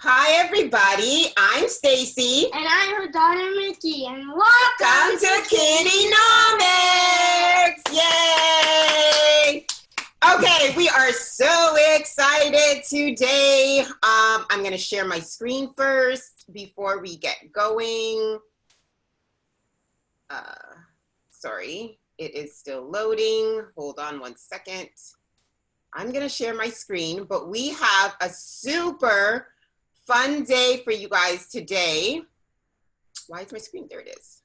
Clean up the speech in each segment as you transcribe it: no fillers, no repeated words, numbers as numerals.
Hi everybody, I'm Stacy. And I'm her daughter Mickey, and welcome to KiddieNomics! Yay! Okay, we are so excited today. I'm gonna share my screen first before we get going. Sorry, it is still loading. Hold on one second. I'm gonna share my screen, but we have a super fun day for you guys today. Why is my screen? There it is.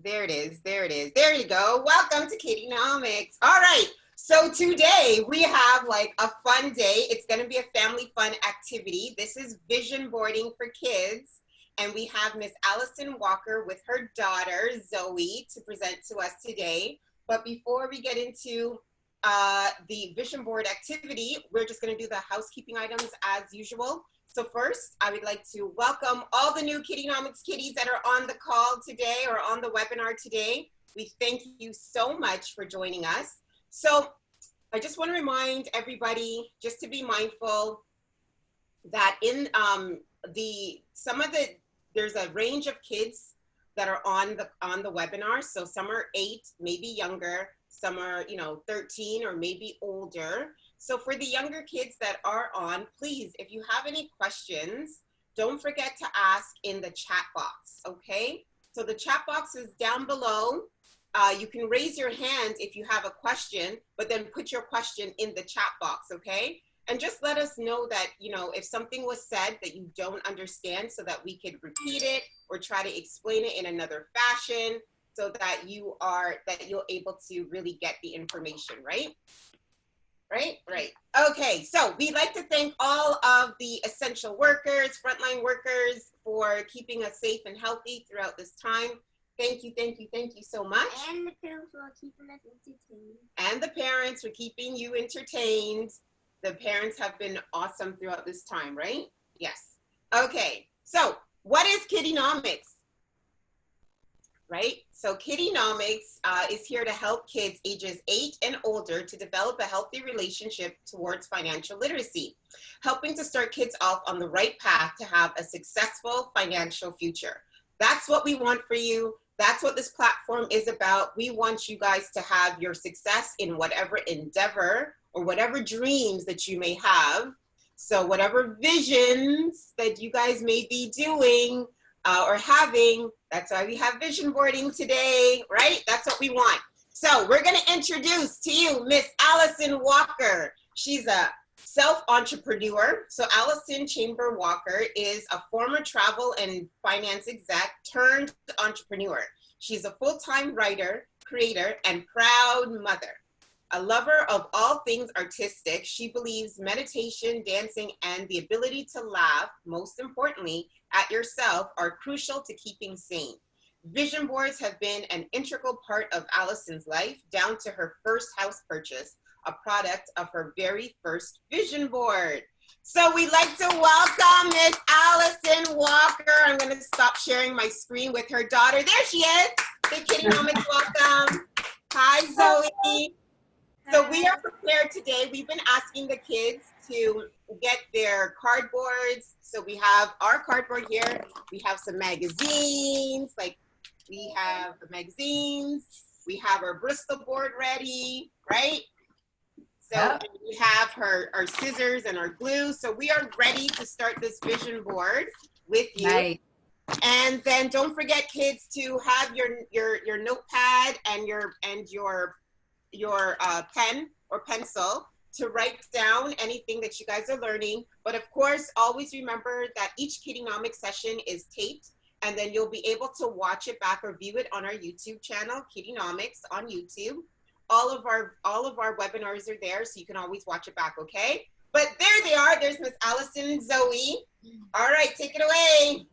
There it is. There it is. There you go. Welcome to KiddieNomics. All right. So today we have like a fun day. It's going to be a family fun activity. This is vision boarding for kids. And we have Miss Allison Walker with her daughter, Zoe, to present to us today. But before we get into the vision board activity, we're just going to do the housekeeping items as usual. So first, I would like to welcome all the new KiddieNomics kiddies that are on the call today or on the webinar today. We thank you so much for joining us. So I just want to remind everybody just to be mindful that in there's a range of kids that are on the webinar. So some are 8, maybe younger. Some are, 13 or maybe older. So for the younger kids that are on, please, if you have any questions, don't forget to ask in the chat box, okay? So the chat box is down below. You can raise your hand if you have a question, but then put your question in the chat box, okay? And just let us know that, if something was said that you don't understand so that we could repeat it or try to explain it in another fashion, so that you're able to really get the information, right? Right. Okay, so we'd like to thank all of the essential workers, frontline workers for keeping us safe and healthy throughout this time. Thank you so much. And the parents for keeping us entertained. And the parents for keeping you entertained. The parents have been awesome throughout this time, right? Yes. Okay, so what is KiddieNomics? Right? So KiddieNomics is here to help kids ages 8 and older to develop a healthy relationship towards financial literacy, helping to start kids off on the right path to have a successful financial future. That's what we want for you. That's what this platform is about. We want you guys to have your success in whatever endeavor or whatever dreams that you may have. So whatever visions that you guys may be doing or having, that's why we have vision boarding today, right? That's what we want. So we're going to introduce to you Miss Allison Walker. She's a self-entrepreneur. So Allison Chambers-Walker is a former travel and finance exec turned entrepreneur. She's a full-time writer, creator, and proud mother. A lover of all things artistic, she believes meditation, dancing, and the ability to laugh, most importantly, at yourself are crucial to keeping sane. Vision boards have been an integral part of Allison's life, down to her first house purchase, a product of her very first vision board. So we'd like to welcome Miss Allison Walker. I'm going to stop sharing my screen with her daughter. There she is. The KiddieNomics, welcome. Hi, Zoe. So we are prepared today. We've been asking the kids to get their cardboards. So we have our cardboard here. We have some magazines, like we have the magazines. We have our Bristol board ready, right? So we have our scissors and our glue. So we are ready to start this vision board with you. Nice. And then don't forget, kids, to have your notepad and your pen or pencil to write down anything that you guys are learning. But of course, always remember that each KiddieNomics session is taped, and then you'll be able to watch it back or view it on our YouTube channel, KiddieNomics on YouTube. All of our webinars are there, so you can always watch it back, okay? But there they are. There's Miss Allison and Zoe. All right, take it away.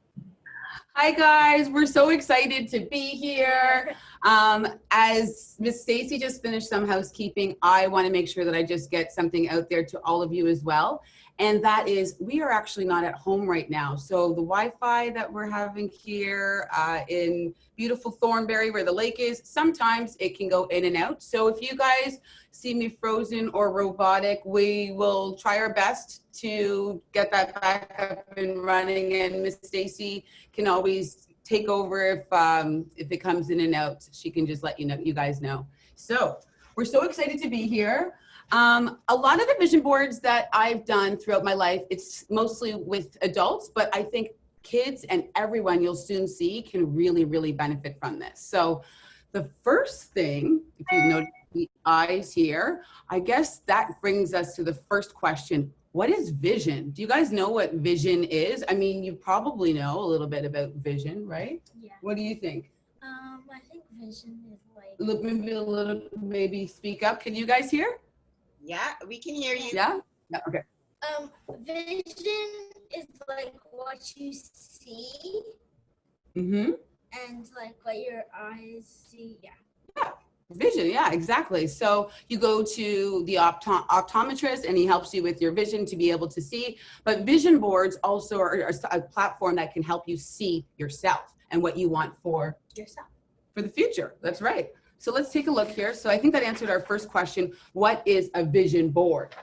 Hi guys, we're so excited to be here. As Miss Stacy just finished some housekeeping, I want to make sure that I just get something out there to all of you as well. And that is, we are actually not at home right now. So the Wi-Fi that we're having here beautiful Thornberry where the lake is. Sometimes it can go in and out. So if you guys see me frozen or robotic, we will try our best to get that back up and running. And Miss Stacy can always take over if it comes in and out. She can just let you guys know. So we're so excited to be here. A lot of the vision boards that I've done throughout my life, it's mostly with adults, but I think kids and everyone you'll soon see can really, really benefit from this. So the first thing, if you notice the eyes here, I guess that brings us to the first question. What is vision? Do you guys know what vision is? I mean, you probably know a little bit about vision, right? Yeah. What do you think? I think vision is like. Maybe speak up. Can you guys hear? Yeah, we can hear you. Yeah? Yeah, okay. Vision is like what you see Mm-hmm. and like what your eyes see. Yeah. Vision, yeah, exactly. So you go to the optometrist and he helps you with your vision to be able to see. But vision boards also are a platform that can help you see yourself and what you want for Yourself. For the future. That's right. So let's take a look here. So I think that answered our first question. What is a vision board?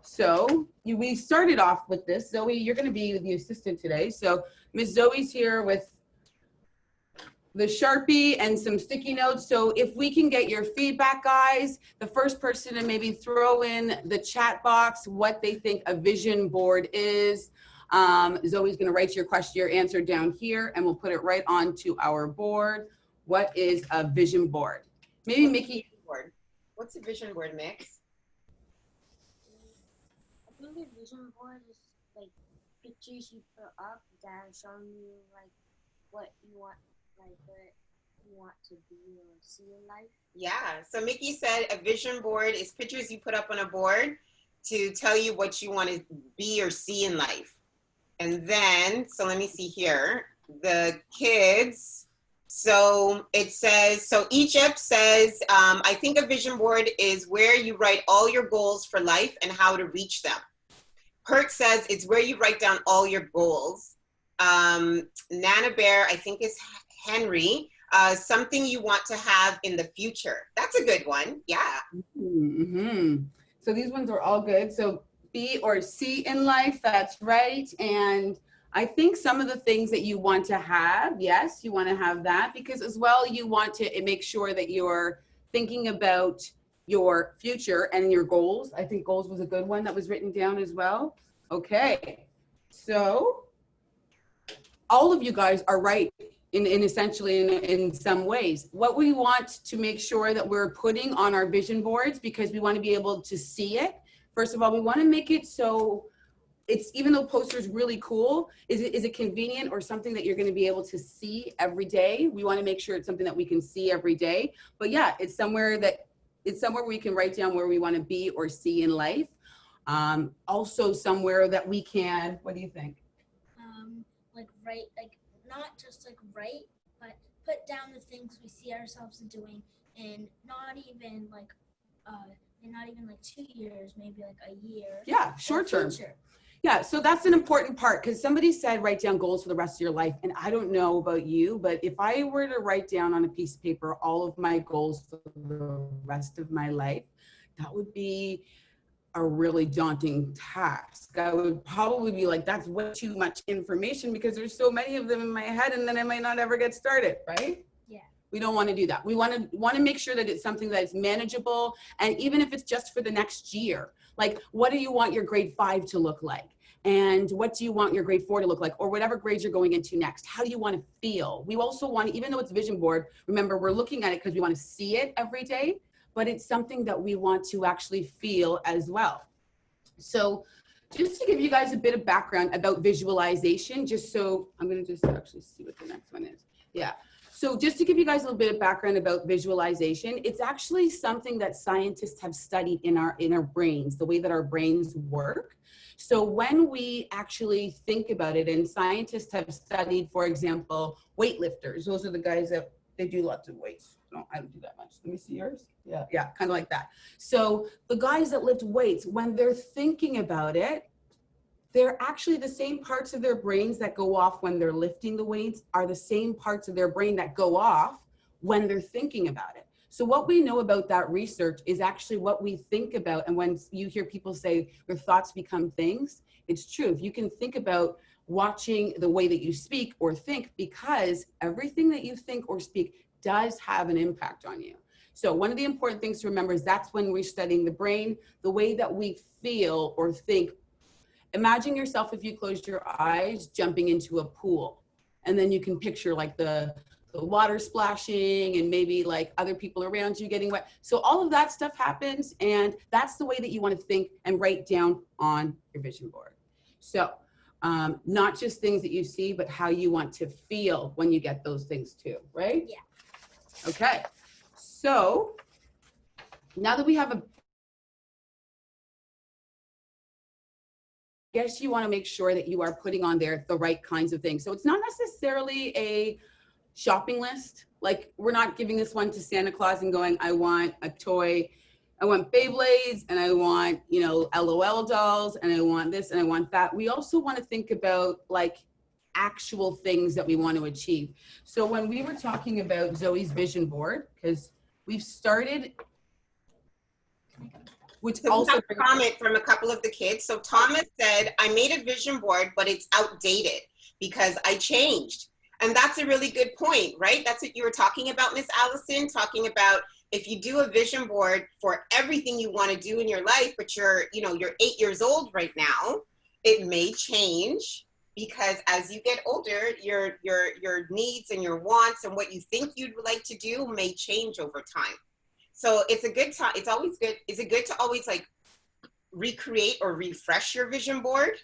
So we started off with this. Zoe, you're going to be the assistant today. So Miss Zoe's here with the Sharpie and some sticky notes. So if we can get your feedback, guys, the first person to maybe throw in the chat box what they think a vision board is. Zoe's going to write your answer down here, and we'll put it right onto our board. What is a vision board? Maybe Mickey. What's a vision board, Mix? I think a vision board is like pictures you put up that show you like what you want to be or see in life. Yeah, so Mickey said a vision board is pictures you put up on a board to tell you what you want to be or see in life. And then, so let me see here, the kids, so it says, so Egypt says, I think a vision board is where you write all your goals for life and how to reach them. Hurt says it's where you write down all your goals. Nana Bear, I think is Henry, something you want to have in the future. That's a good one. Yeah. Mm-hmm. So these ones are all good. So be or see in life, that's right. And I think some of the things that you want to have, yes, you want to have that, because as well you want to make sure that you're thinking about your future and your goals. I think goals was a good one that was written down as well. Okay, so all of you guys are right in essentially in some ways. What we want to make sure that we're putting on our vision boards, because we want to be able to see it. First of all, we want to make it so it's, even though poster is really cool, is it convenient or something that you're going to be able to see every day? We want to make sure it's something that we can see every day. But yeah, it's somewhere we can write down where we want to be or see in life. Also somewhere that we can, what do you think? Like write, like not just like write, but put down the things we see ourselves doing, and not even like 2 years, maybe like a year. Yeah, short term. Yeah, so that's an important part, because somebody said write down goals for the rest of your life. And I don't know about you, but if I were to write down on a piece of paper all of my goals for the rest of my life, that would be a really daunting task. I would probably be like, that's way too much information, because there's so many of them in my head, and then I might not ever get started, right? Yeah. We don't want to do that. We want to make sure that it's something that's manageable, and even if it's just for the next year, like what do you want your grade 5 to look like? And what do you want your grade 4 to look like, or whatever grades you're going into next? How do you want to feel? We also want to, even though it's a vision board, remember we're looking at it because we want to see it every day, but it's something that we want to actually feel as well. So just to give you guys a bit of background about visualization, just so I'm going to just actually see what the next one is. Yeah. So just to give you guys a little bit of background about visualization, it's actually something that scientists have studied in our brains, the way that our brains work. So when we actually think about it, and scientists have studied, for example, weightlifters, those are the guys that they do lots of weights. No, I don't do that much. Let me see yours. Yeah, kind of like that. So the guys that lift weights, when they're thinking about it, they're actually the same parts of their brains that go off when they're lifting the weights are the same parts of their brain that go off when they're thinking about it. So what we know about that research is actually what we think about. And when you hear people say your thoughts become things, it's true. If you can think about watching the way that you speak or think, because everything that you think or speak does have an impact on you. So one of the important things to remember is that's when we're studying the brain, the way that we feel or think. Imagine yourself, if you closed your eyes, jumping into a pool, and then you can picture like the water splashing and maybe like other people around you getting wet. So all of that stuff happens, and that's the way that you want to think and write down on your vision board. So not just things that you see, but how you want to feel when you get those things too, right? Yeah. Okay. So now that we have a, I guess you want to make sure that you are putting on there the right kinds of things. So it's not necessarily a shopping list. Like, we're not giving this one to Santa Claus and going, I want a toy, I want Beyblades, and I want, you know, LOL dolls, and I want this and I want that. We also want to think about like actual things that we want to achieve. So when we were talking about Zoe's vision board, because we've started, which So also we have a comment from a couple of the kids. So Thomas said, I made a vision board, but it's outdated because I changed. And that's a really good point, right? That's what you were talking about, Miss Allison, talking about if you do a vision board for everything you want to do in your life, but you're 8 years old right now, it may change, because as you get older, your needs and your wants and what you think you'd like to do may change over time. So it's a good time. It's always good. Is it good to always like recreate or refresh your vision board?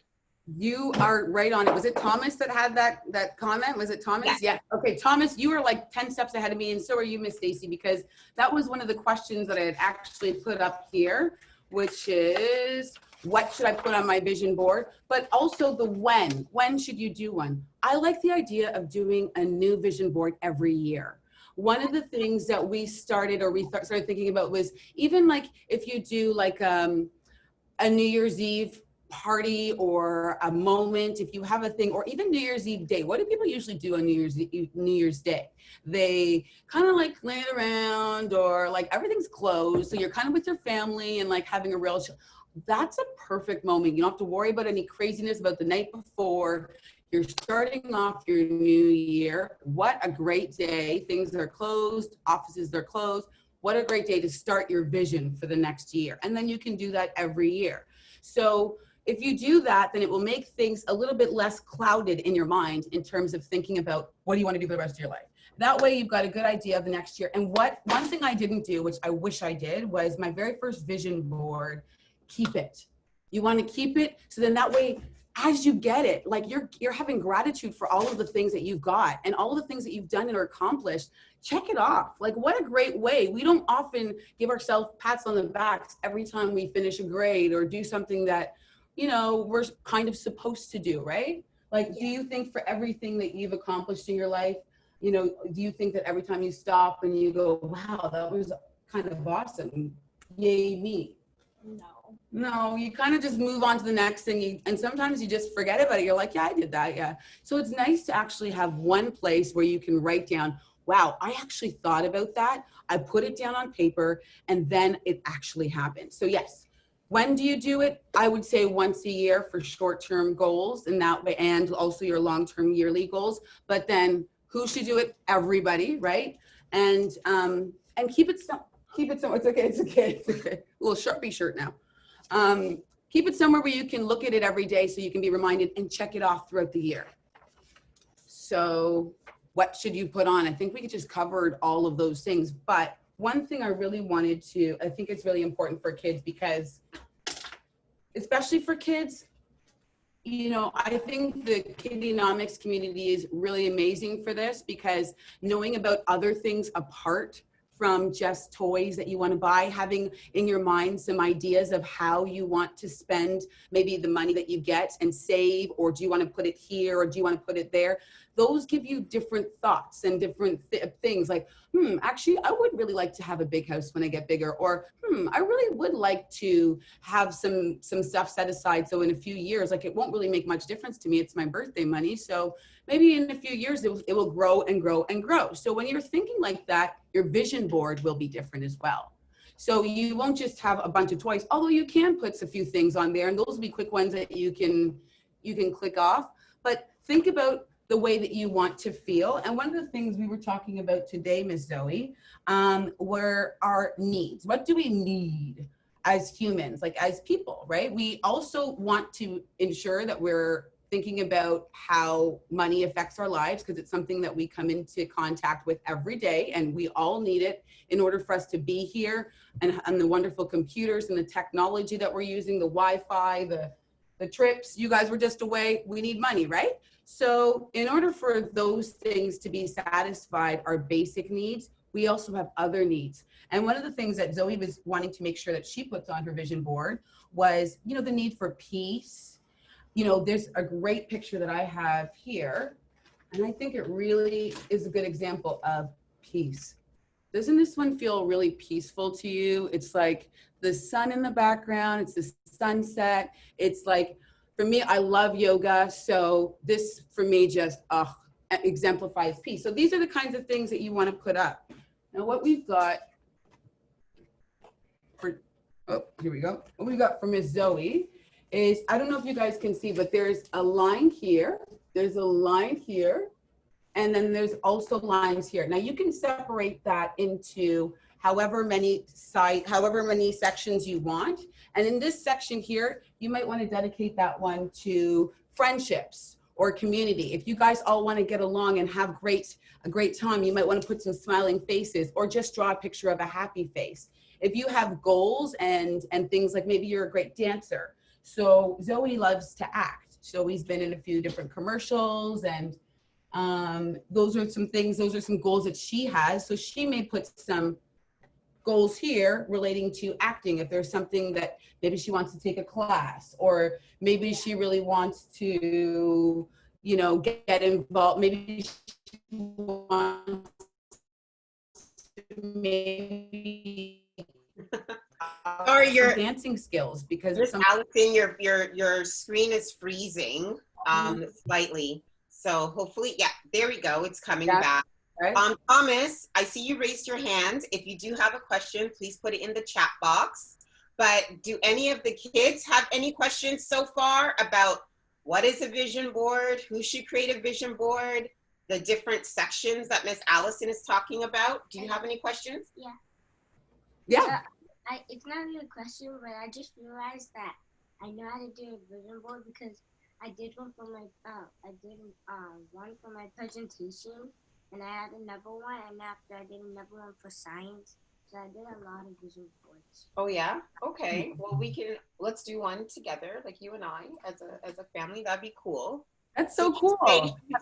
You are right on it. Was it Thomas that had that comment? Was it Thomas? Yeah. Okay, Thomas, you are like 10 steps ahead of me, and so are you, Miss Stacy, because that was one of the questions that I had actually put up here, which is, what should I put on my vision board? But also the when. When should you do one? I like the idea of doing a new vision board every year. One of the things that we started thinking about was even like if you do like a New Year's Eve party or a moment, if you have a thing, or even New Year's Eve day. What do people usually do on New Year's Day? They kind of like lay around, or like everything's closed, so you're kind of with your family and like having a real chill. That's a perfect moment. You don't have to worry about any craziness about the night before. You're starting off your new year. What a great day. Things are closed, offices are closed. What a great day to start your vision for the next year. And then you can do that every year. So if you do that, then it will make things a little bit less clouded in your mind in terms of thinking about what do you want to do for the rest of your life. That way you've got a good idea of the next year. And one thing I didn't do, which I wish I did, was my very first vision board, keep it. You want to keep it, so then that way, as you get it, like you're having gratitude for all of the things that you've got and all of the things that you've done and are accomplished. Check it off. Like, what a great way. We don't often give ourselves pats on the backs every time we finish a grade or do something that, you know, we're kind of supposed to do, right? Like, do you think for everything that you've accomplished in your life, you know, do you think that every time you stop and you go, wow, that was kind of awesome, yay me? No, you kind of just move on to the next thing, and sometimes you just forget about it. You're like, yeah, I did that, yeah. So it's nice to actually have one place where you can write down, wow, I actually thought about that. I put it down on paper, and then it actually happened. So yes, when do you do it? I would say once a year for short-term goals, in that way, and also your long-term yearly goals. But then who should do it? Everybody, right? And keep it simple. Keep it somewhere. It's okay. It's okay. It's okay. A little Sharpie shirt now. Keep it somewhere where you can look at it every day, so you can be reminded and check it off throughout the year. So what should you put on? I think we just covered all of those things. But one thing I really wanted to, I think it's really important for kids, because especially for kids, you know, I think the KiddieNomics community is really amazing for this, because knowing about other things apart from just toys that you want to buy, having in your mind some ideas of how you want to spend maybe the money that you get and save, or do you want to put it here, or do you want to put it there? Those give you different thoughts and different things. Like actually, I would really like to have a big house when I get bigger, or I really would like to have some stuff set aside. So in a few years, like, it won't really make much difference to me. It's my birthday money. So maybe in a few years, it will grow and grow and grow. So when you're thinking like that, your vision board will be different as well. So you won't just have a bunch of toys, although you can put a few things on there, and those will be quick ones that you can click off. But think about the way that you want to feel. And one of the things we were talking about today, Ms. Zoe, were our needs. What do we need as humans, like as people, right? We also want to ensure that we're thinking about how money affects our lives, because it's something that we come into contact with every day, and we all need it in order for us to be here, and the wonderful computers and the technology that we're using, the Wi-Fi, the trips. You guys were just away. We need money, right? So in order for those things to be satisfied, our basic needs, we also have other needs. And one of the things that Zoe was wanting to make sure that she puts on her vision board was, the need for peace. There's a great picture that I have here, and I think it really is a good example of peace. Doesn't this one feel really peaceful to you? It's like the sun in the background, it's the sunset. It's like, for me, I love yoga. So this, for me, just exemplifies peace. So these are the kinds of things that you want to put up. Now, what we've got for, here we go. What we've got for Ms. Zoe is, I don't know if you guys can see, but there's a line here. There's a line here. And then there's also lines here. Now you can separate that into however many sections you want. And in this section here, you might want to dedicate that one to friendships or community. If you guys all want to get along and have a great time, you might want to put some smiling faces, or just draw a picture of a happy face. If you have goals and things, like maybe you're a great dancer. So Zoe loves to act. Zoe's been in a few different commercials, and those are some goals that she has. So she may put some goals here relating to acting. If there's something that maybe she wants to take a class, or maybe she really wants to, get involved. Maybe she wants Sorry, your dancing skills, because Allison, your screen is freezing slightly. So hopefully, yeah, there we go. It's coming back. Right. Thomas, I see you raised your hand. If you do have a question, please put it in the chat box. But do any of the kids have any questions so far about what is a vision board? Who should create a vision board? The different sections that Miss Allison is talking about. Do you have any questions? Yeah. Yeah. It's not really a question, but I just realized that I know how to do a vision board because I did one for my one for my presentation, and I had another one, and after I did another one for science. So I did a lot of vision boards. Oh yeah? Okay. Well, let's do one together, like you and I, as a family. That'd be cool. That's so cool.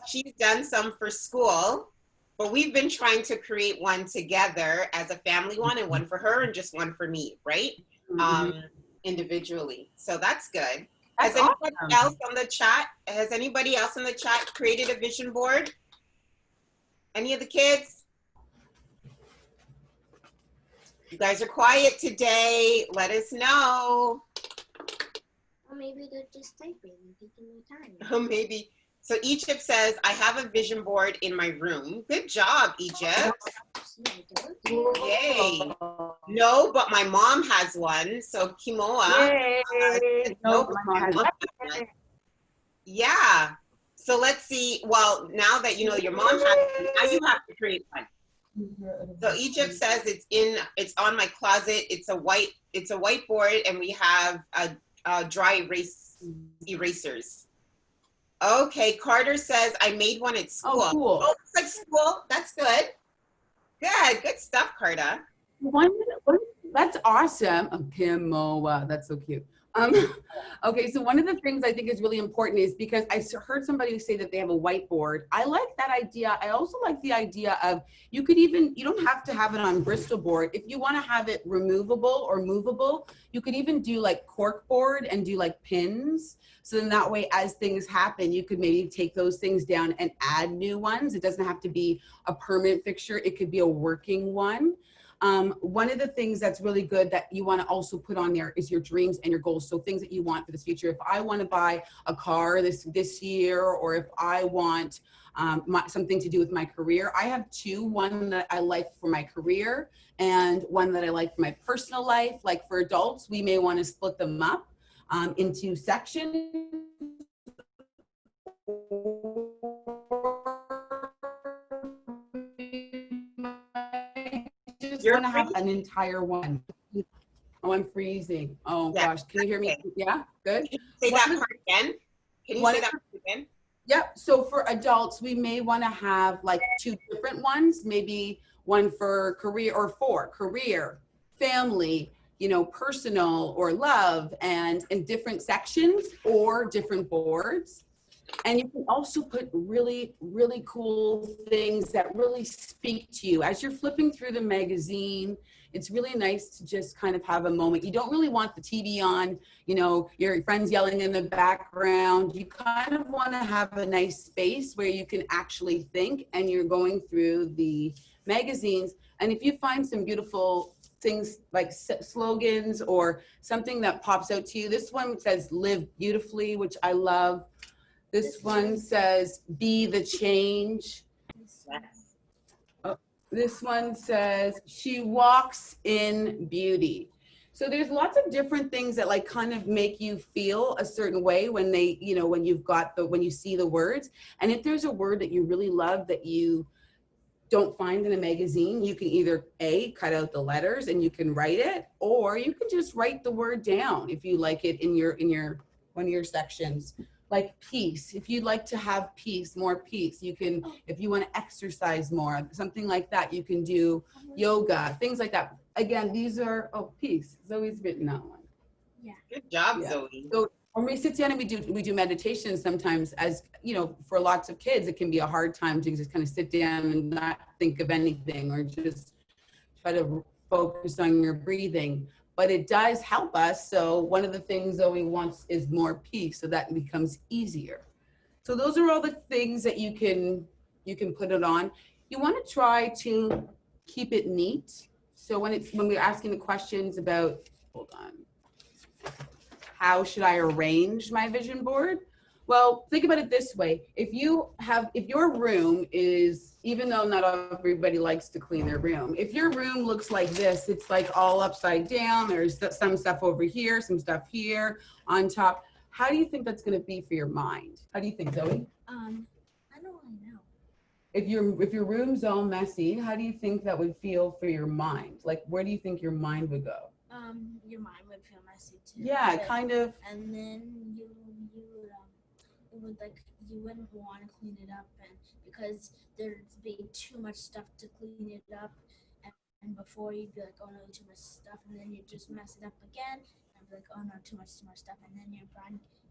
She's done some for school, but we've been trying to create one together as a family one, and one for her and just one for me, right? Individually. So that's good. Has anybody else on the chat? Has anybody else in the chat created a vision board? Any of the kids? You guys are quiet today. Let us know. Or maybe they're just typing and taking their time. Oh, maybe. So Egypt says, I have a vision board in my room. Good job, Egypt. Yay. No, but my mom has one. So Kimoa. No, but my mom has one. Yeah. So let's see. Well, now that you know your mom has one, now you have to create one. So Egypt says it's on my closet. It's a whiteboard, and we have a dry erasers. Okay, Carter says I made one at school. Oh, cool. Oh, it's like school. That's good. Good stuff, Carter. That's awesome. Oh, Kimoa, that's so cute. Um, okay, so one of the things I think is really important is because I heard somebody say that they have a whiteboard. I like that idea. I also like the idea of you don't have to have it on Bristol board. If you want to have it removable or movable, you could even do like cork board and do like pins. So then that way, as things happen, you could maybe take those things down and add new ones. It doesn't have to be a permanent fixture. It could be a working one. One of the things that's really good that you want to also put on there is your dreams and your goals. So things that you want for this future. If I want to buy a car this year, or if I want something to do with my career, I have two, one that I like for my career and one that I like for my personal life. Like for adults, we may want to split them up into sections. Want to have an entire one. Oh, I'm freezing. Oh gosh, can you hear me? Yeah, good. Can you say that part again? Can you say that part again? Yep. So for adults, we may want to have like two different ones, maybe one for career or for career, family, personal or love, and in different sections or different boards. And you can also put really, really cool things that really speak to you. As you're flipping through the magazine, it's really nice to just kind of have a moment. You don't really want the TV on, your friends yelling in the background. You kind of want to have a nice space where you can actually think, and you're going through the magazines. And if you find some beautiful things like slogans or something that pops out to you, this one says live beautifully, which I love. This one says, be the change. Oh, this one says, she walks in beauty. So there's lots of different things that like kind of make you feel a certain way when they, when you see the words. And if there's a word that you really love that you don't find in a magazine, you can either cut out the letters and you can write it, or you can just write the word down if you like it in one of your sections. Like peace, if you'd like to have peace, more peace, you can, if you want to exercise more, something like that, you can do yoga, things like that. Again, these are, peace, Zoe's written that one. Yeah. Good job, Zoe. So when we sit down and we do meditation, sometimes, as for lots of kids, it can be a hard time to just kind of sit down and not think of anything, or just try to focus on your breathing. But it does help us. So one of the things Zoe wants is more peace, so that becomes easier. So those are all the things that you can put it on. You want to try to keep it neat. So when we're asking the questions about, hold on, how should I arrange my vision board? Well, think about it this way. If your room is, even though not everybody likes to clean their room, if your room looks like this, it's like all upside down, there's some stuff over here, some stuff here on top. How do you think that's going to be for your mind? How do you think, Zoe? I don't really know. If your room's all messy, how do you think that would feel for your mind? Like, where do you think your mind would go? Your mind would feel messy too. Yeah, kind of. And then you wouldn't want to clean it up, and because there'd be too much stuff to clean it up, and before you'd be like, oh no, too much stuff, and then you'd just mess it up again, and be like, oh no, too much stuff, and then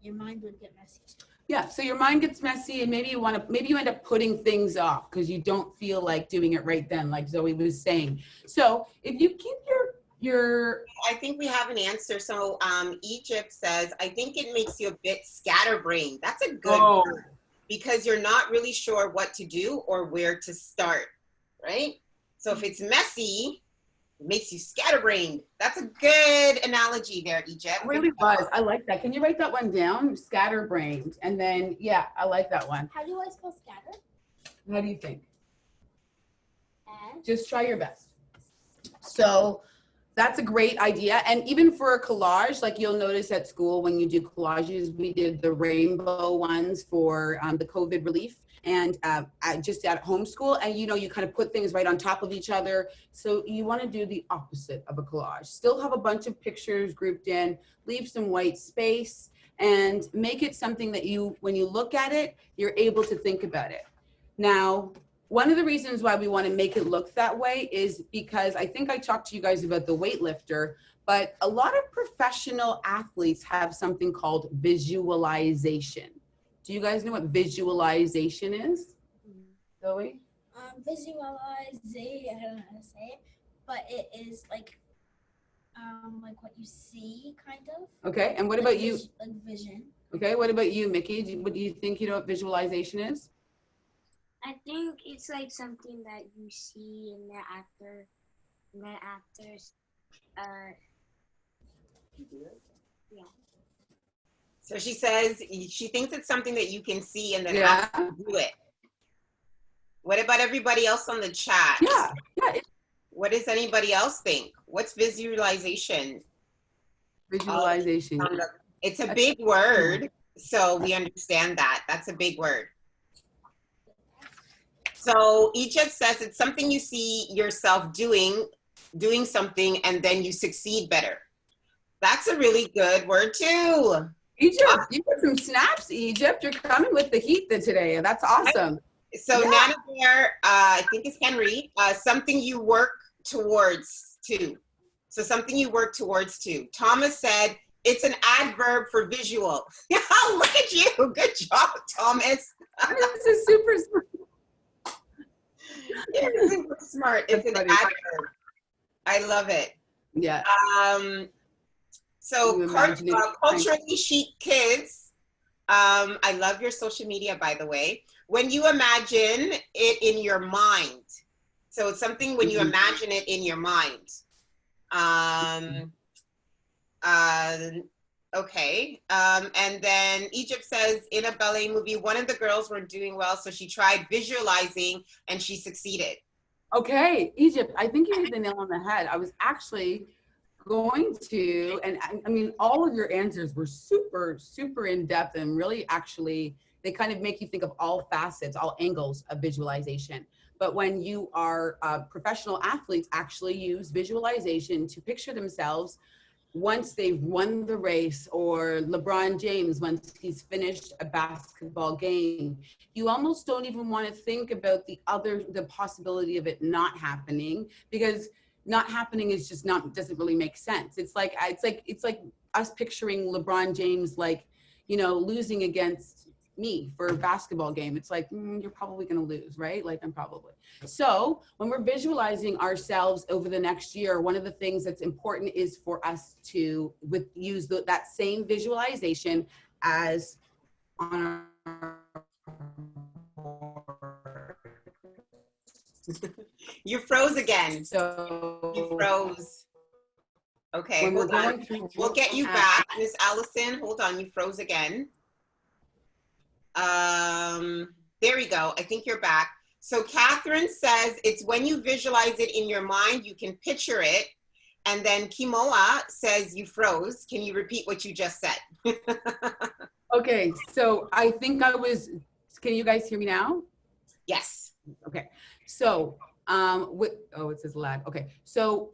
your mind would get messy too. Yeah, so your mind gets messy, and maybe you end up putting things off because you don't feel like doing it right then, like Zoe was saying. So if you keep I think we have an answer. So Egypt says, I think it makes you a bit scatterbrained. That's a good word, because you're not really sure what to do or where to start, right? So if it's messy, it makes you scatterbrained. That's a good analogy there, Egypt. It really was. I like that. Can you write that one down? Scatterbrained. And then, yeah, I like that one. How do I spell scatter? How do you think? And? Just try your best. So that's a great idea. And even for a collage, like you'll notice at school when you do collages, we did the rainbow ones for the COVID relief, and just at homeschool. And you kind of put things right on top of each other. So you want to do the opposite of a collage. Still have a bunch of pictures grouped in, leave some white space, and make it something that when you look at it, you're able to think about it. Now, one of the reasons why we want to make it look that way is because I think I talked to you guys about the weightlifter, but a lot of professional athletes have something called visualization. Do you guys know what visualization is? Zoe? Visualization, I don't know how to say it, but it is like what you see, kind of. Okay, and what Like about you? like vision. Okay, what about you, Mickey? What do you think you know what visualization is? I think it's like something that you see and then after, yeah. So she says she thinks it's something that you can see and then Yeah. after you do it. What about everybody else on the chat? Yeah. What does anybody else think? What's visualization? Visualization. It's a big word, so we understand that. That's a big word. So Egypt says it's something you see yourself doing something and then you succeed better. That's a really good word too. Egypt, you got some snaps, Egypt. You're coming with the heat today. That's awesome. So Yeah. Nana Bear, I think it's Henry, something you work towards to. So something you work towards to. Thomas said, it's an adverb for visual. Yeah, look at you. Good job, Thomas. This is super smart. You're super smart. It's an adverb. I love it. Yeah. So culturally chic kids, I love your social media, by the way. When you imagine it in your mind. So it's something when you imagine it in your mind. Okay. And then Egypt says, in a ballet movie, one of the girls were doing well, so she tried visualizing and she succeeded. Okay, Egypt, I think you hit the nail on the head. I was actually going to, and I mean, all of your answers were super, super in depth and really actually, they kind of make you think of all facets, all angles of visualization. But when you are professional athletes actually use visualization to picture themselves once they've won the race, or LeBron James, once he's finished a basketball game, you almost don't even want to think about the possibility of it not happening, because not happening is just doesn't really make sense. It's like us picturing LeBron James, like, you know, losing against me for a basketball game. It's like, you're probably going to lose, right? Like, I'm probably. So when we're visualizing ourselves over the next year, one of the things that's important is for us to use that same visualization as on our You froze again. So you froze. Okay, hold on. We'll get you back, Miss Allison. Hold on, you froze again. There we go. I think you're back. So Catherine says it's when you visualize it in your mind, you can picture it. And then Kimoa says you froze. Can you repeat what you just said? Okay, so I think can you guys hear me now? Yes. Okay, so, it says lag. Okay, so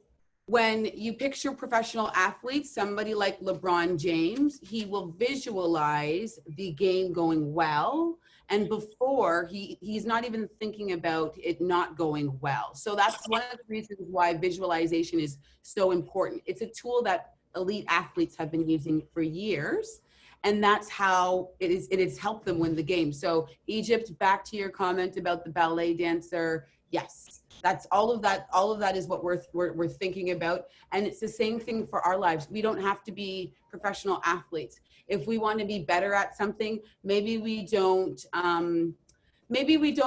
when you picture professional athletes, somebody like LeBron James, he will visualize the game going well. And before, he's not even thinking about it not going well. So that's one of the reasons why visualization is so important. It's a tool that elite athletes have been using for years. And that's how it has helped them win the game. So Egypt, back to your comment about the ballet dancer. Yes, that's all of that is what we're thinking about. And it's the same thing for our lives. We don't have to be professional athletes. If we want to be better at something, maybe we don't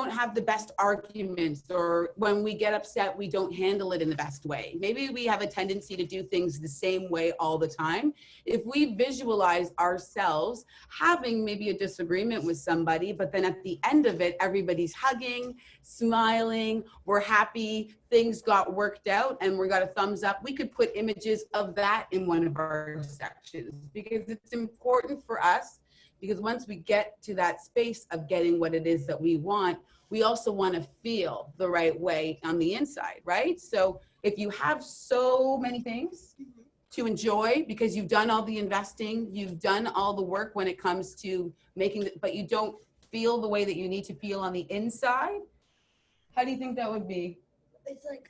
have the best arguments, or when we get upset, we don't handle it in the best way. Maybe we have a tendency to do things the same way all the time. If we visualize ourselves having maybe a disagreement with somebody, but then at the end of it, everybody's hugging, smiling, we're happy, things got worked out, and we got a thumbs up, we could put images of that in one of our sections, because it's important for us. Because once we get to that space of getting what it is that we want, we also want to feel the right way on the inside, right? So if you have so many things to enjoy because you've done all the investing, you've done all the work when it comes to making it, but you don't feel the way that you need to feel on the inside, how do you think that would be? It's like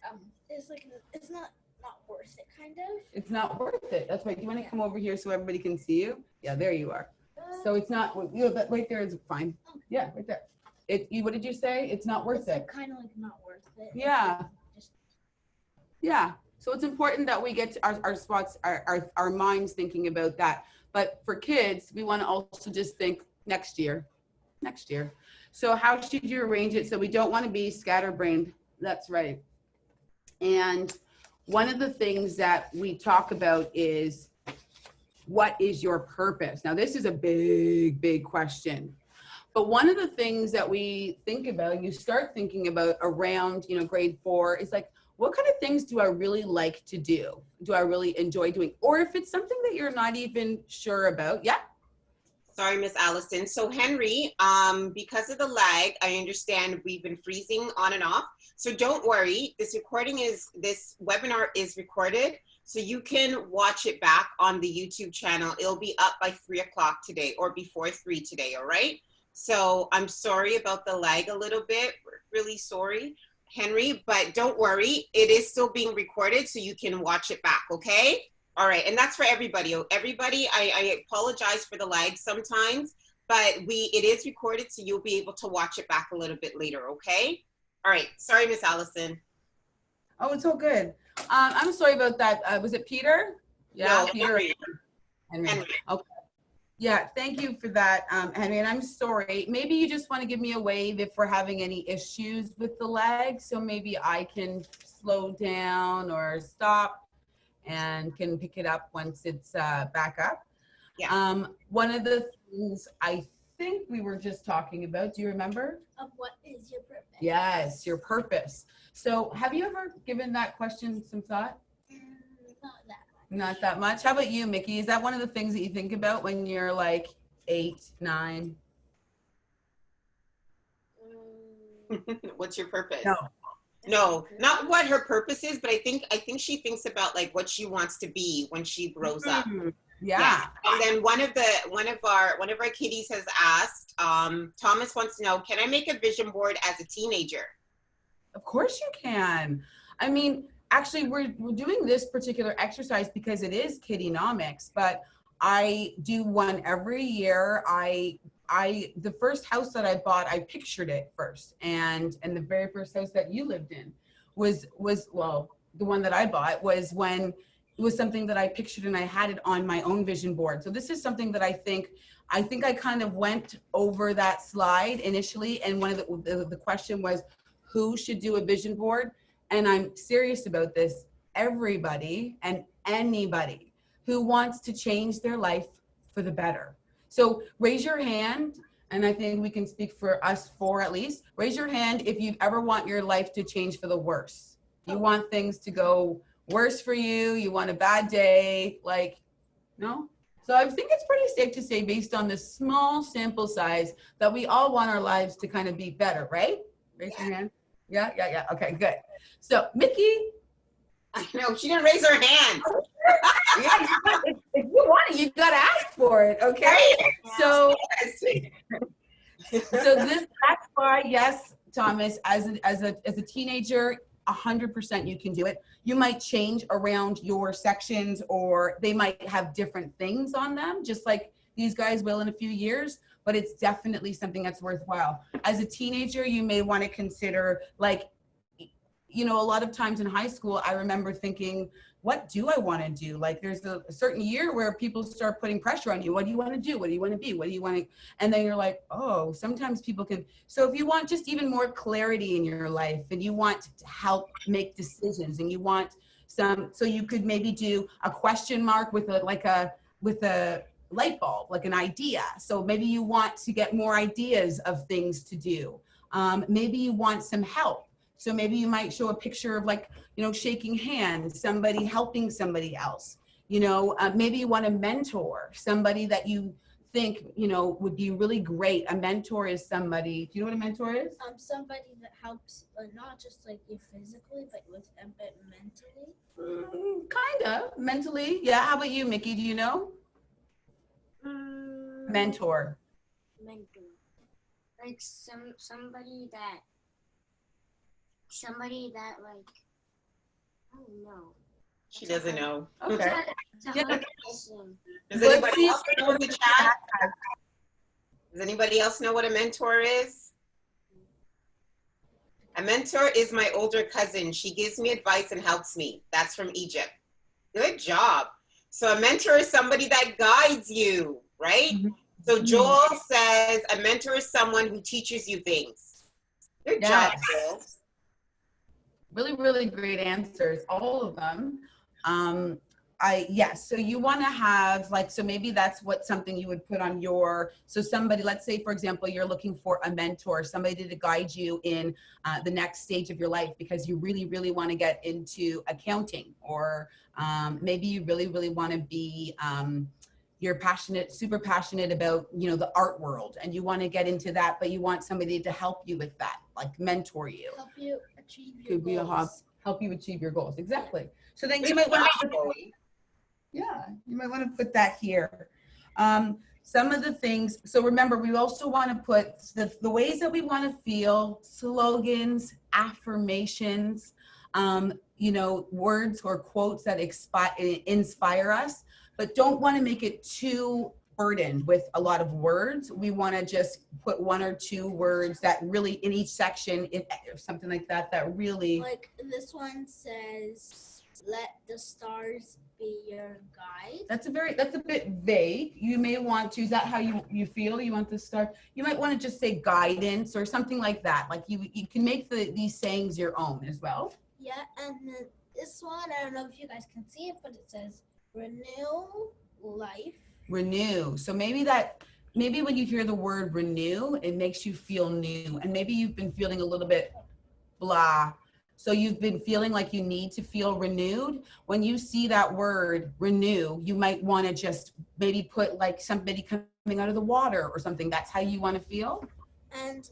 it's not not worth it, kind of. It's not worth it. That's right. Do you want to come over here so everybody can see you? Yeah, there you are. So it's not, you know, that right there is fine. Yeah, right there. What did you say? It's not worth It's it. like, kind of like not worth it. Yeah. Just, Yeah. So it's important that we get to our spots, our minds thinking about that. But for kids, we want to also just think next year. So how should you arrange it? So we don't want to be scatterbrained. That's right. And one of the things that we talk about is, what is your purpose? Now, this is a big, big question. But one of the things that we think about, you start thinking about around, you know, grade 4 is like, what kind of things do I really like to do? Do I really enjoy doing? Or if it's something that you're not even sure about, yeah. Sorry, Miss Allison. So Henry, because of the lag, I understand we've been freezing on and off. So don't worry, this webinar is recorded. So you can watch it back on the YouTube channel. It'll be up by 3 o'clock today or before 3 today, all right? So I'm sorry about the lag a little bit, we're really sorry, Henry, but don't worry, it is still being recorded so you can watch it back, okay? All right, and that's for everybody. Everybody, I apologize for the lag sometimes, but it is recorded so you'll be able to watch it back a little bit later, okay? All right, sorry, Miss Allison. Oh, it's all good. I'm sorry about that. Was it Peter? Yeah, No, Peter. Henry. Okay. Yeah, thank you for that, Henry. And I'm sorry. Maybe you just want to give me a wave if we're having any issues with the lag. So maybe I can slow down or stop and can pick it up once it's back up. Yeah. One of the things I think we were just talking about, do you remember? of what is your purpose? Yes, your purpose. So have you ever given that question some thought? Not that. Not that much. How about you, Mickey? Is that one of the things that you think about when you're like 8, 9? What's your purpose? No. No, not what her purpose is, but I think she thinks about like what she wants to be when she grows up. Yeah. Yes. And then one of our kiddies has asked, Thomas wants to know, can I make a vision board as a teenager? Of course you can. I mean, actually, we're doing this particular exercise because it is KiddieNomics, but I do one every year. The first house that I bought, I pictured it first, and the very first house that you lived in was well, the one that I bought was when it was something that I pictured and I had it on my own vision board. So this is something that I think I kind of went over that slide initially, and one of the question was, who should do a vision board? And I'm serious about this. Everybody and anybody who wants to change their life for the better. So raise your hand, and I think we can speak for us 4 at least. Raise your hand if you ever want your life to change for the worse. You want things to go worse for you. You want a bad day, like, no? So I think it's pretty safe to say, based on the small sample size, that we all want our lives to kind of be better, right? Raise your hand. Yeah. Okay, good. So Mickey. I know, she didn't raise her hand. Yeah, if you want it, you gotta ask for it, okay? So that's why, yes, Thomas, as a teenager, 100% you can do it. You might change around your sections, or they might have different things on them, just like these guys will in a few years, but it's definitely something that's worthwhile. As a teenager, you may want to consider, like, you know, a lot of times in high school, I remember thinking, what do I want to do? Like, there's a certain year where people start putting pressure on you. What do you want to do? What do you want to be? What do you want to, and then you're like, oh, sometimes people can. So if you want just even more clarity in your life, and you want to help make decisions, and you want some, so you could maybe do a question mark with a light bulb, like an idea. So maybe you want to get more ideas of things to do. Maybe you want some help. So maybe you might show a picture of, like, you know, shaking hands, somebody helping somebody else. You know, maybe you want a mentor, somebody that you think, you know, would be really great. A mentor is somebody, do you know what a mentor is? Somebody that helps, not just like you physically, but with a bit mentally. Kind of mentally. Yeah. How about you, Mickey? Do you know? Mentor. Like somebody that like, I don't know. She doesn't know. Okay. It's a Yeah. hard question. Does Let's anybody see else know in the chat? Does anybody else know what a mentor is? A mentor is my older cousin. She gives me advice and helps me. That's from Egypt. Good job. So a mentor is somebody that guides you, right? So Joel says a mentor is someone who teaches you things. Good job, Joel. Really, really great answers, all of them. Yes, so you want to have like, so maybe that's what something you would put on your, so somebody, let's say, for example, you're looking for a mentor, somebody to guide you in the next stage of your life because you really, really want to get into accounting, or maybe you really, really want to be, you're passionate, super passionate about, you know, the art world, and you want to get into that, but you want somebody to help you with that, like mentor you. Help you achieve your Could be a goals. help you achieve your goals. Exactly. So then you Good might want job, to, Joel. yeah, you might want to put that here. Some of the things, so remember, we also want to put the ways that we want to feel, slogans, affirmations, you know, words or quotes that inspire us, but don't want to make it too burdened with a lot of words. We want to just put one or two words that really in each section, or something like that, that really. Like this one says, let the stars be your guide. That's a bit vague. You may want to, is that how you feel? You want to start, you might want to just say guidance or something like that. Like you can make these sayings your own as well. Yeah, and then this one, I don't know if you guys can see it, but it says renew life. Renew. So maybe when you hear the word renew, it makes you feel new. And maybe you've been feeling a little bit blah. So you've been feeling like you need to feel renewed. When you see that word renew, you might want to just maybe put like somebody coming out of the water or something. That's how you want to feel. And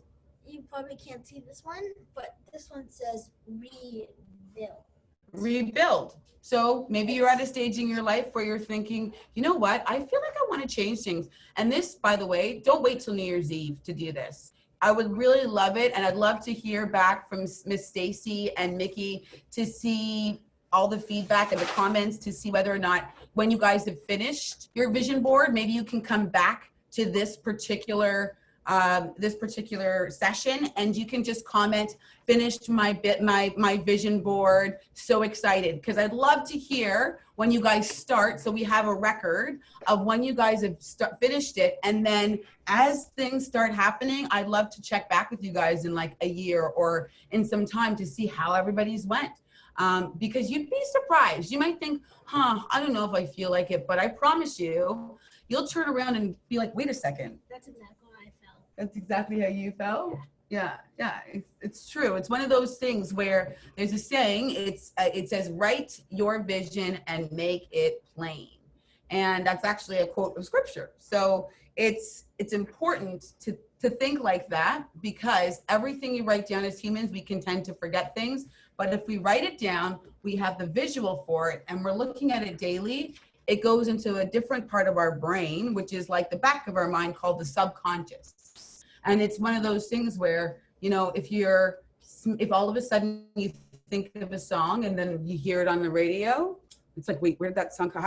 you probably can't see this one, but this one says rebuild. Rebuild. So maybe you're at a stage in your life where you're thinking, you know what, I feel like I want to change things. And this, by the way, don't wait till New Year's Eve to do this. I would really love it. And I'd love to hear back from Miss Stacy and Mickey to see all the feedback and the comments, to see whether or not when you guys have finished your vision board, maybe you can come back to this particular session and you can just comment, finished my vision board, so excited, because I'd love to hear when you guys start, so we have a record of when you guys have finished it. And then as things start happening, I'd love to check back with you guys in like a year or in some time to see how everybody's went. Because you'd be surprised. You might think, I don't know if I feel like it, but I promise you, you'll turn around and be like, wait a second. That's exactly how I felt. That's exactly how you felt? Yeah, it's true. It's one of those things where there's a saying, it says, write your vision and make it plain. And that's actually a quote of scripture. So it's important to think like that, because everything you write down, as humans, we can tend to forget things. But if we write it down, we have the visual for it and we're looking at it daily, it goes into a different part of our brain, which is like the back of our mind, called the subconscious. And it's one of those things where, you know, if all of a sudden you think of a song and then you hear it on the radio, it's like, wait, where did that song come?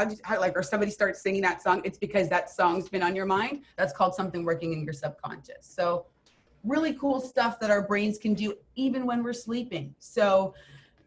Or somebody starts singing that song, it's because that song's been on your mind. That's called something working in your subconscious. So really cool stuff that our brains can do even when we're sleeping. So,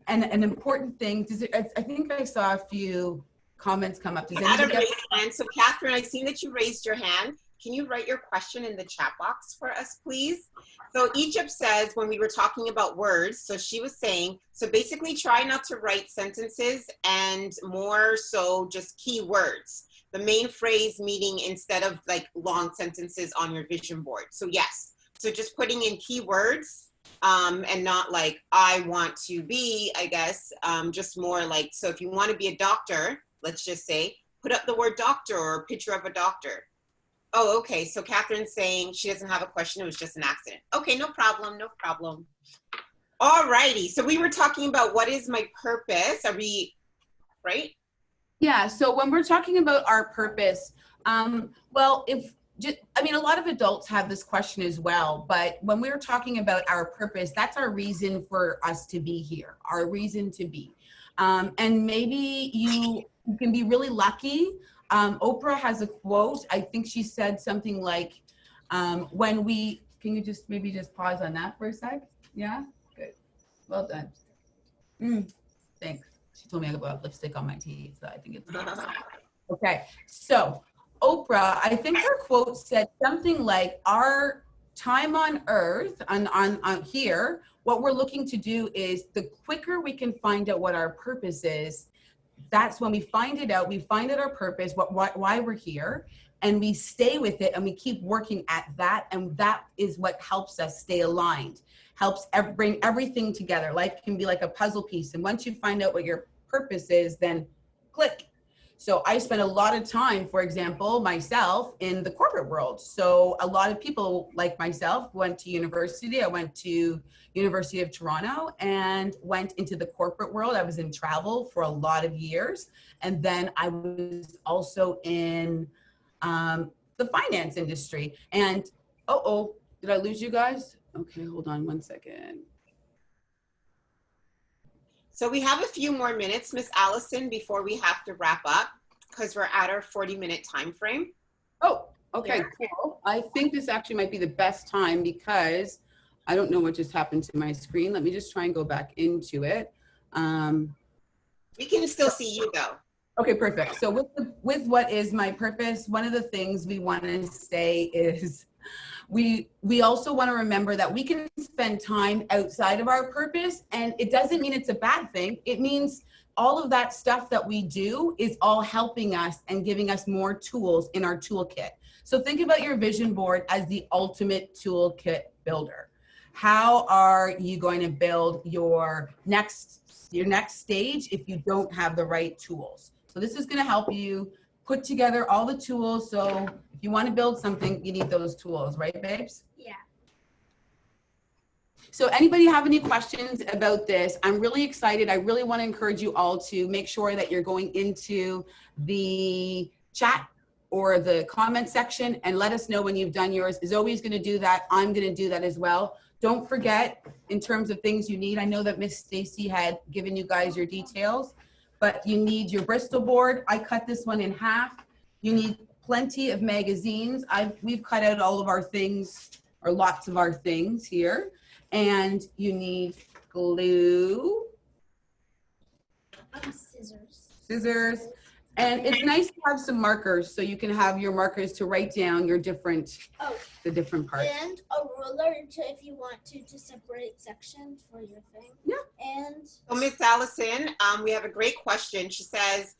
and an important thing, I think I saw a few comments come up. Does anybody raise hand? So Catherine, I've seen that you raised your hand. Can you write your question in the chat box for us, please? So Egypt says, when we were talking about words, so she was saying, so basically try not to write sentences and more so just key words. The main phrase meaning instead of like long sentences on your vision board. So yes, so just putting in key words and not like, I want to be, I guess, just more like, so if you want to be a doctor, let's just say, put up the word doctor or a picture of a doctor. Oh, okay. So Catherine's saying she doesn't have a question. It was just an accident. Okay, no problem. No problem. All righty. So we were talking about what is my purpose? Are we, right? Yeah. So when we're talking about our purpose, well, a lot of adults have this question as well, but when we're talking about our purpose, that's our reason for us to be here, our reason to be. And maybe you can be really lucky. Oprah has a quote. I think she said something like, when we, can you just maybe just pause on that for a sec? Yeah, good. Well done. Thanks. She told me about lipstick on my teeth, so I think it's okay. So Oprah, I think her quote said something like, our time on earth, on here, what we're looking to do is the quicker we can find out what our purpose is, that's when we find it out, we find out our purpose, why we're here, and we stay with it and we keep working at that. And that is what helps us stay aligned, helps bring everything together. Life can be like a puzzle piece. And once you find out what your purpose is, then click. So I spent a lot of time, for example, myself in the corporate world. So a lot of people like myself went to university. I went to University of Toronto and went into the corporate world. I was in travel for a lot of years. And then I was also in the finance industry. And, did I lose you guys? Okay, hold on one second. So we have a few more minutes, Miss Allison, before we have to wrap up because we're at our 40-minute time frame. Oh, okay, cool. I think this actually might be the best time because I don't know what just happened to my screen. Let me just try and go back into it. We can still see you though. Okay, perfect. So with what is my purpose, one of the things we want to say is we also want to remember that we can spend time outside of our purpose, and it doesn't mean it's a bad thing. It means all of that stuff that we do is all helping us and giving us more tools in our toolkit. So think about your vision board as the ultimate toolkit builder. How are you going to build your next stage if you don't have the right tools? So this is going to help you put together all the tools. So if you want to build something, you need those tools, right, babes? Yeah. So anybody have any questions about this? I'm really excited. I really want to encourage you all to make sure that you're going into the chat or the comment section and let us know when you've done yours. Zoe's going to do that. I'm going to do that as well. Don't forget, in terms of things you need, I know that Miss Stacy had given you guys your details, but you need your Bristol board. I cut this one in half. You need plenty of magazines. We've cut out all of our things, or lots of our things here. And you need glue. Scissors. And it's nice to have some markers so you can have your markers to write down your the different parts. And a ruler if you want to separate sections for your thing. Yeah. And so Miss Allison, we have a great question. She says,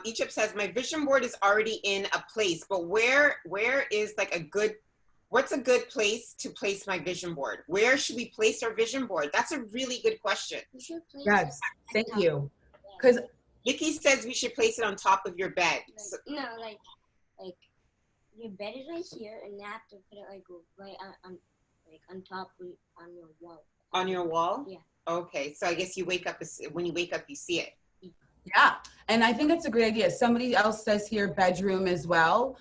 Egypt says, my vision board is already in a place, but where is like what's a good place to place my vision board? Where should we place our vision board? That's a really good question. You should place Yes, it thank you. Because Nikki says we should place it on top of your bed. like your bed is right here, and you have to put it like right on top on your wall. On your wall? Yeah. Okay, so I guess when you wake up, you see it. yeah, and I think that's a great idea. Somebody else says here bedroom as well.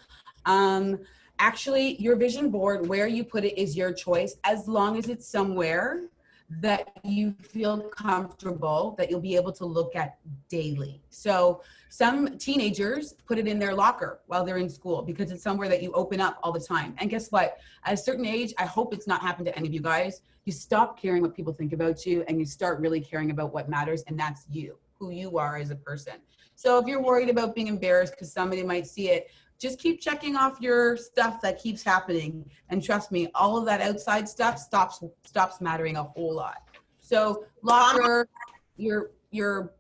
Actually, your vision board, where you put it is your choice, as long as it's somewhere that you feel comfortable that you'll be able to look at daily. So some teenagers put it in their locker while they're in school because it's somewhere that you open up all the time. And guess what? At a certain age, I hope it's not happened to any of you guys, you stop caring what people think about you and you start really caring about what matters, and that's you, who you are as a person. So if you're worried about being embarrassed because somebody might see it, just keep checking off your stuff that keeps happening. And trust me, all of that outside stuff stops mattering a whole lot. So locker, your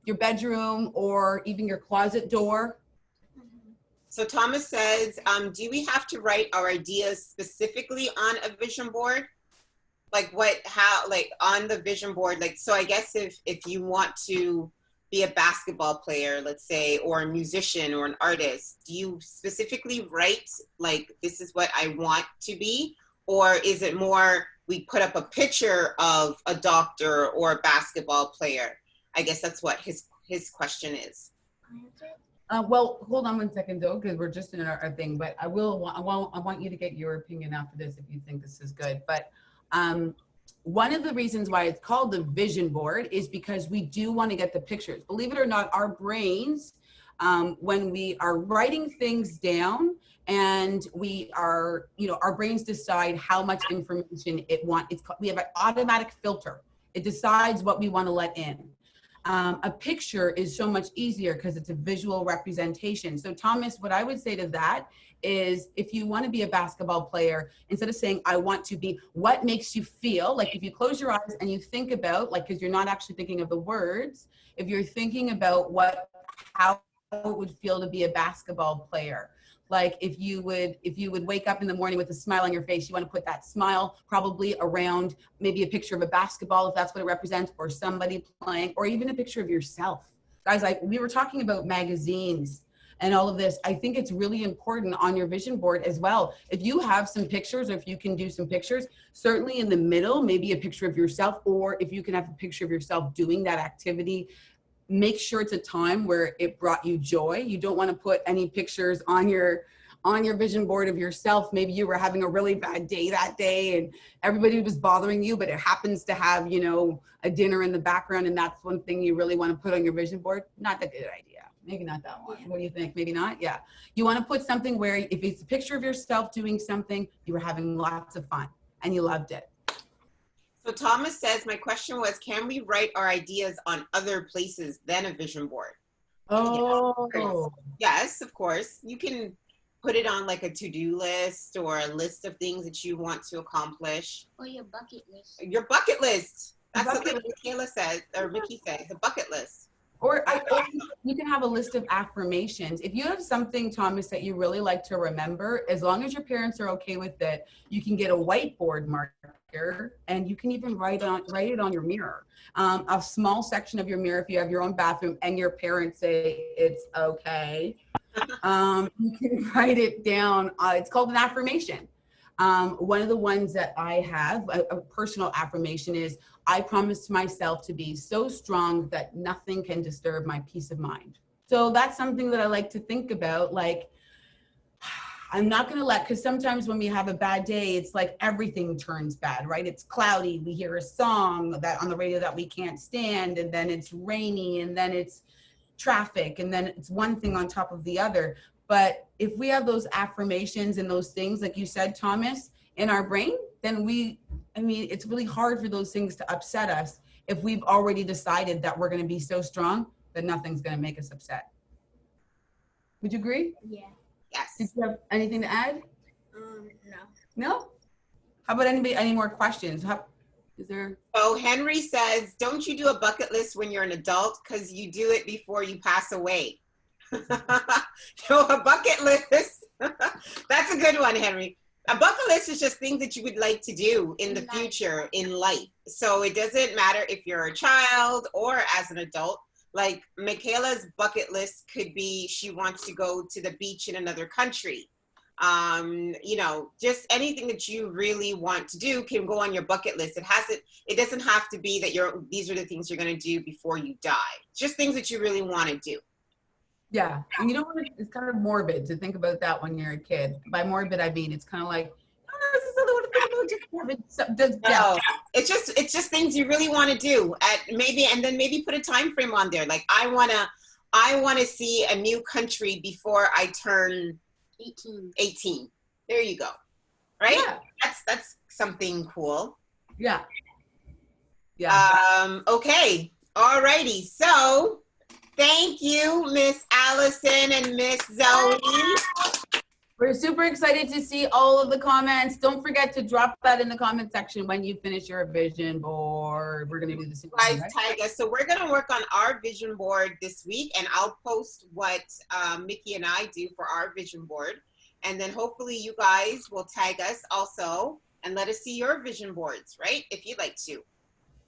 bedroom, or even your closet door. So Thomas says, do we have to write our ideas specifically on a vision board? Like on the vision board? Like, so I guess if you want to be a basketball player, let's say, or a musician or an artist, do you specifically write like, this is what I want to be? Or is it more, we put up a picture of a doctor or a basketball player? I guess that's what his question is. Well, hold on one second though, because we're just in our thing, but I want you to get your opinion after this if you think this is good. But one of the reasons why it's called the vision board is because we do want to get the pictures. Believe it or not, our brains, when we are writing things down and we are, our brains decide how much information it wants. We have an automatic filter. It decides what we want to let in. A picture is so much easier because it's a visual representation. So Thomas, what I would say to that is, if you want to be a basketball player, instead of saying, I want to be, what makes you feel? Like if you close your eyes and you think about, like, because you're not actually thinking of the words, if you're thinking about how it would feel to be a basketball player. Like if you would wake up in the morning with a smile on your face, you want to put that smile probably around maybe a picture of a basketball, if that's what it represents, or somebody playing, or even a picture of yourself. Guys, we were talking about magazines and all of this. I think it's really important on your vision board as well. If you have some pictures, or if you can do some pictures, certainly in the middle, maybe a picture of yourself, or if you can have a picture of yourself doing that activity, make sure it's a time where it brought you joy. You don't want to put any pictures on your vision board of yourself. Maybe you were having a really bad day that day and everybody was bothering you, but it happens to have, a dinner in the background, and that's one thing you really want to put on your vision board. Not a good idea. Maybe not that one. What do you think? Maybe not? Yeah. You want to put something where if it's a picture of yourself doing something, you were having lots of fun and you loved it. So Thomas says, my question was, can we write our ideas on other places than a vision board? Oh. Yes, of course. You can put it on like a to-do list or a list of things that you want to accomplish. Or your bucket list. Your bucket list. That's what Michaela says, or Vicky says, the bucket list. Or you can have a list of affirmations. If you have something, Thomas, that you really like to remember, as long as your parents are okay with it, you can get a whiteboard marker and you can even write it on your mirror. A small section of your mirror, if you have your own bathroom and your parents say it's okay, you can write it down. It's called an affirmation. One of the ones that I have, a personal affirmation, is, I promised myself to be so strong that nothing can disturb my peace of mind. So that's something that I like to think about. Like, I'm not going to because sometimes when we have a bad day, it's like everything turns bad, right? It's cloudy. We hear a song that on the radio that we can't stand, and then it's rainy, and then it's traffic, and then it's one thing on top of the other. But if we have those affirmations and those things, like you said, Thomas, in our brain, then it's really hard for those things to upset us if we've already decided that we're going to be so strong that nothing's going to make us upset. Would you agree? Yeah. Yes. Did you have anything to add? No. No? How about any more questions? Is there? Oh, Henry says, don't you do a bucket list when you're an adult? Because you do it before you pass away. A bucket list. That's a good one, Henry. A bucket list is just things that you would like to do in the future in life. So it doesn't matter if you're a child or as an adult. Like Michaela's bucket list could be, she wants to go to the beach in another country. Just anything that you really want to do can go on your bucket list. It doesn't have to be that these are the things you're going to do before you die. Just things that you really want to do. Yeah. And it's kind of morbid to think about that when you're a kid. By morbid, I mean, it's kind of like, this is something I want to think about. No, it's just things you really want to do and then maybe put a time frame on there. Like I want to see a new country before I turn 18. There you go. Right? Yeah. That's something cool. Yeah. Okay. All righty. So thank you, Miss Allison and Miss Zoe. We're super excited to see all of the comments. Don't forget to drop that in the comment section when you finish your vision board. We're going to do this. Guys, tag us. So we're going to work on our vision board this week, and I'll post what Mickey and I do for our vision board. And then hopefully you guys will tag us also and let us see your vision boards, right? If you'd like to.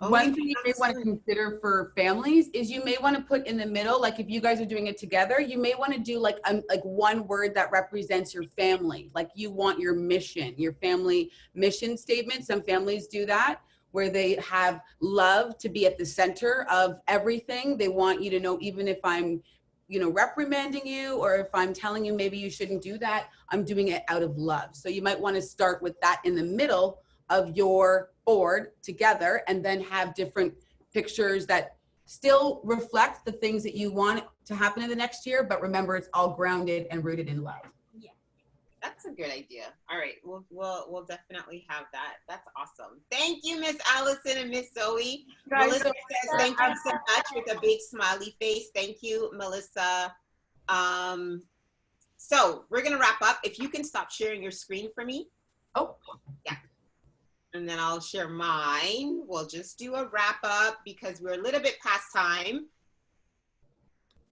One thing you may want to consider for families is you may want to put in the middle, like if you guys are doing it together, you may want to do like one word that represents your family. Like you want your mission, your family mission statement. Some families do that where they have love to be at the center of everything. They want you to know, even if I'm, reprimanding you, or if I'm telling you maybe you shouldn't do that, I'm doing it out of love. So you might want to start with that in the middle of your board together and then have different pictures that still reflect the things that you want to happen in the next year, but remember it's all grounded and rooted in love. Yeah. That's a good idea. All right, we'll definitely have that. That's awesome. Thank you, Miss Allison and Miss Zoe. Guys, Melissa says thank you so much with a big smiley face. Thank you, Melissa. So we're gonna wrap up. If you can stop sharing your screen for me. Oh, yeah. And then I'll share mine. We'll just do a wrap up because we're a little bit past time.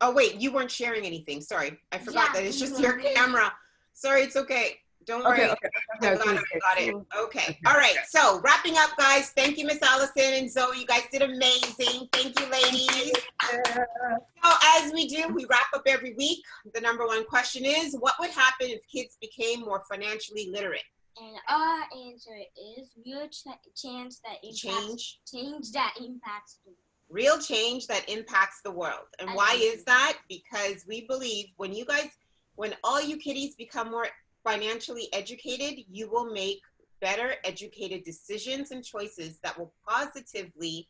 Oh wait, you weren't sharing anything. Sorry, I forgot that it's just your camera. Sorry, it's okay. Don't worry. okay. I got it. Okay. All right. So wrapping up, guys. Thank you, Miss Allison and Zoe. You guys did amazing. Thank you, ladies. So as we do, we wrap up every week. The #1 question is, what would happen if kids became more financially literate? And our answer is real chance that impacts change that impacts the world. Real change that impacts the world. And why is that? Because we believe when all you kiddies become more financially educated, you will make better educated decisions and choices that will positively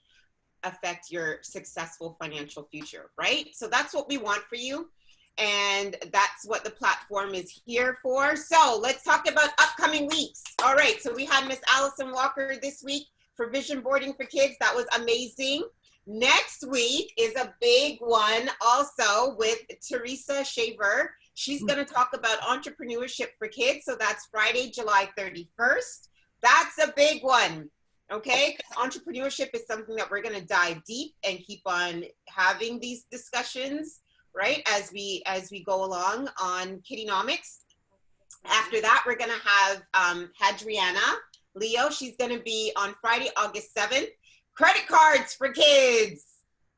affect your successful financial future, right? So that's what we want for you. And that's what the platform is here for. So let's talk about upcoming weeks. All right, so we had Miss Allison Walker this week for vision boarding for kids. That was amazing. Next week is a big one also with Teresa Shaver. She's going to talk about entrepreneurship for kids. So that's Friday, July 31st. That's a big one. Okay, because entrepreneurship is something that we're going to dive deep and keep on having these discussions, right, as we go along on KiddieNomics. After that, we're going to have Hadriana Leo. She's going to be on Friday, August 7th. Credit cards for kids.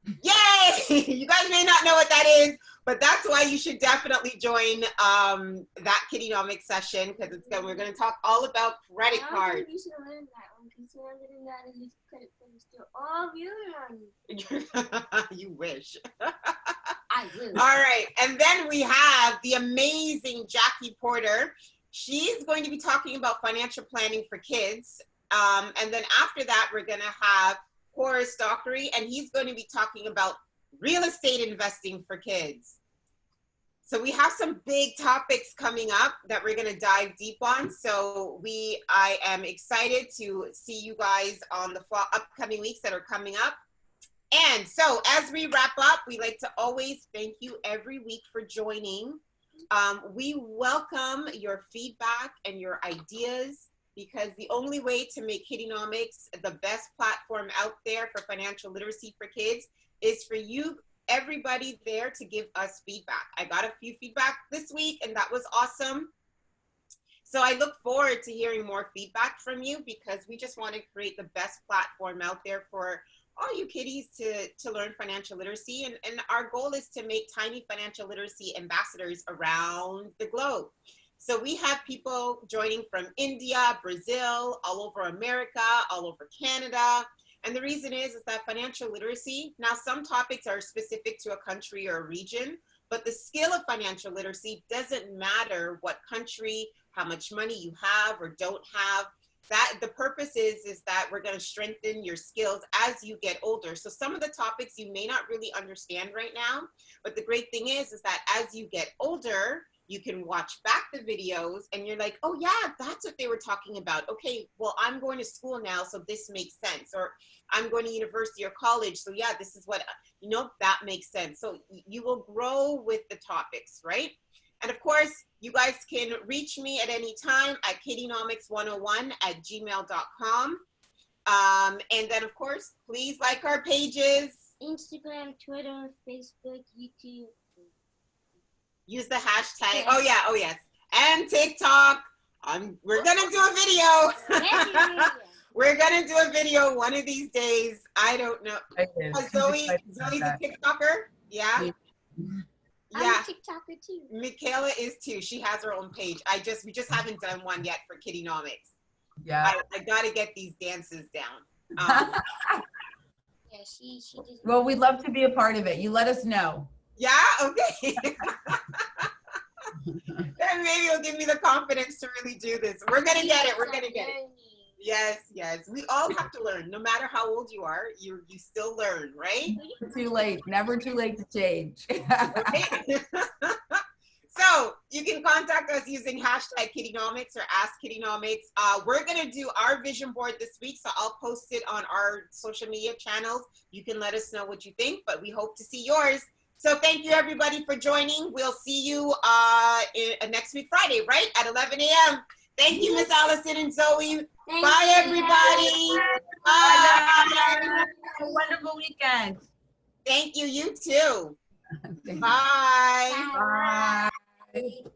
Yay! You guys may not know what that is, but that's why you should definitely join that KiddieNomics session, because we're going to talk all about credit cards. You should learn that one, because you're learning that and use credit cards to all your money. You wish. I do. All right, and then we have the amazing Jackie Porter. She's going to be talking about financial planning for kids. And then after that, we're going to have Horace Dockery, and he's going to be talking about real estate investing for kids. So we have some big topics coming up that we're going to dive deep on. So I am excited to see you guys on the upcoming weeks that are coming up. And so as we wrap up, we like to always thank you every week for joining. We welcome your feedback and your ideas, because the only way to make KiddieNomics the best platform out there for financial literacy for kids is for you, everybody there, to give us feedback. I got a few feedback this week, and that was awesome. So I look forward to hearing more feedback from you, because we just want to create the best platform out there for all you kiddies to learn financial literacy. And our goal is to make tiny financial literacy ambassadors around the globe. So we have people joining from India, Brazil, all over America, all over Canada. And the reason is that financial literacy, now some topics are specific to a country or a region, but the skill of financial literacy doesn't matter what country, how much money you have or don't have. That the purpose is that we're going to strengthen your skills as you get older. So some of the topics you may not really understand right now, but the great thing is that as you get older, you can watch back the videos and you're like, oh yeah, that's what they were talking about. Okay, well, I'm going to school now, so this makes sense. Or I'm going to university or college, so yeah, this is what, that makes sense. So you will grow with the topics, right? And of course, you guys can reach me at any time at kiddienomics101@gmail.com. And then of course, please like our pages. Instagram, Twitter, Facebook, YouTube. Use the hashtag. Oh yeah, oh yes. And TikTok. We're gonna do a video. We're gonna do a video one of these days. I don't know. Zoe's a TikToker. Yeah. I'm a TikToker too. Michaela is too. She has her own page. We just haven't done one yet for KiddieNomics. Yeah. I gotta get these dances down. Yeah, she just. Well, we'd love to be a part of it. You let us know. Yeah. Okay. Then maybe it'll give me the confidence to really do this. We're gonna get it. We're gonna get it. Yes, yes. We all have to learn. No matter how old you are, you still learn, right? Too late. Never too late to change. Right? So you can contact us using hashtag KiddieNomics or Ask KiddieNomics. We're going to do our vision board this week, so I'll post it on our social media channels. You can let us know what you think, but we hope to see yours. So thank you, everybody, for joining. We'll see you next week, Friday, right, at 11 a.m. Thank you, Miss Allison and Zoe. Bye, everybody. Bye. Have a wonderful weekend. Thank you. You too. Thank you. Bye. Bye.